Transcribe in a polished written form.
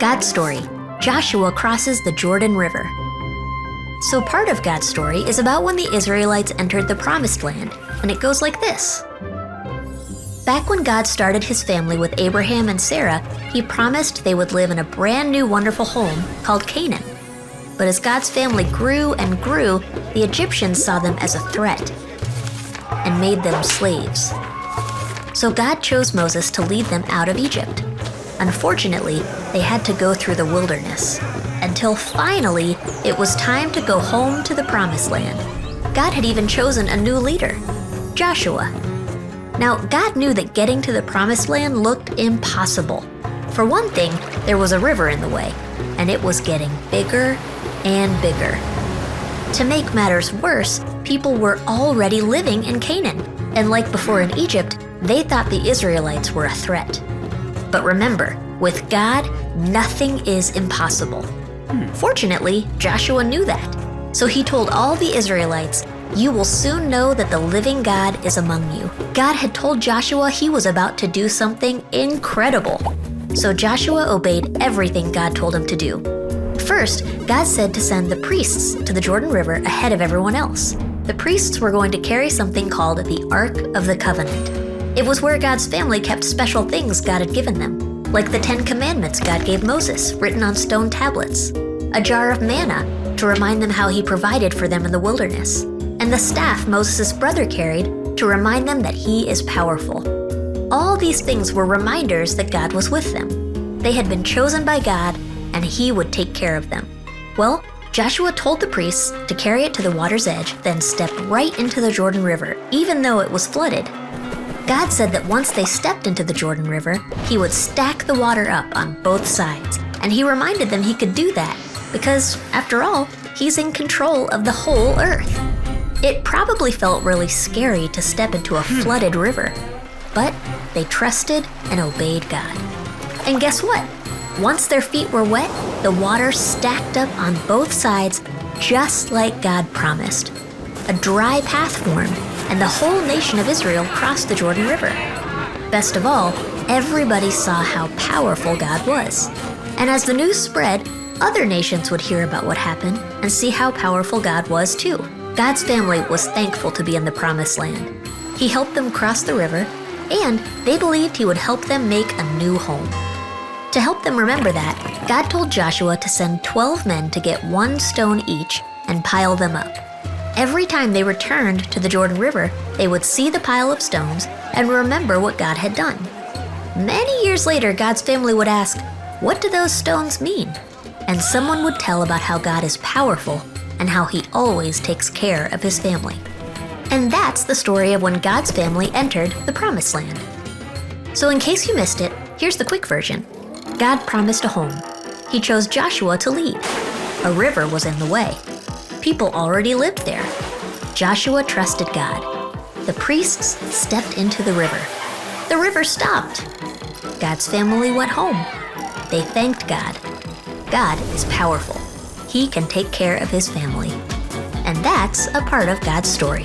God's story. Joshua crosses the Jordan River. So part of God's story is about when the Israelites entered the Promised Land, and it goes like this. Back when God started his family with Abraham and Sarah, he promised they would live in a brand new wonderful home called Canaan. But as God's family grew and grew, the Egyptians saw them as a threat and made them slaves. So God chose Moses to lead them out of Egypt. Unfortunately, they had to go through the wilderness, until finally it was time to go home to the Promised Land. God had even chosen a new leader, Joshua. Now, God knew that getting to the Promised Land looked impossible. For one thing, there was a river in the way, and it was getting bigger and bigger. To make matters worse, people were already living in Canaan, and like before in Egypt, they thought the Israelites were a threat. But remember, with God, nothing is impossible. Fortunately, Joshua knew that. So he told all the Israelites, "You will soon know that the living God is among you." God had told Joshua he was about to do something incredible. So Joshua obeyed everything God told him to do. First, God said to send the priests to the Jordan River ahead of everyone else. The priests were going to carry something called the Ark of the Covenant. It was where God's family kept special things God had given them, like the 10 Commandments God gave Moses, written on stone tablets, a jar of manna to remind them how he provided for them in the wilderness, and the staff Moses' brother carried to remind them that he is powerful. All these things were reminders that God was with them. They had been chosen by God, and he would take care of them. Well, Joshua told the priests to carry it to the water's edge, then step right into the Jordan River, even though it was flooded. God said that once they stepped into the Jordan River, he would stack the water up on both sides, and he reminded them he could do that because, after all, he's in control of the whole earth. It probably felt really scary to step into a flooded river, but they trusted and obeyed God. And guess what? Once their feet were wet, the water stacked up on both sides just like God promised. A dry path formed, and the whole nation of Israel crossed the Jordan River. Best of all, everybody saw how powerful God was. And as the news spread, other nations would hear about what happened and see how powerful God was too. God's family was thankful to be in the Promised Land. He helped them cross the river, and they believed he would help them make a new home. To help them remember that, God told Joshua to send 12 men to get 1 stone each and pile them up. Every time they returned to the Jordan River, they would see the pile of stones and remember what God had done. Many years later, God's family would ask, "What do those stones mean?" And someone would tell about how God is powerful and how he always takes care of his family. And that's the story of when God's family entered the Promised Land. So in case you missed it, here's the quick version. God promised a home. He chose Joshua to lead. A river was in the way. People already lived there. Joshua trusted God. The priests stepped into the river. The river stopped. God's family went home. They thanked God. God is powerful. He can take care of his family. And that's a part of God's story.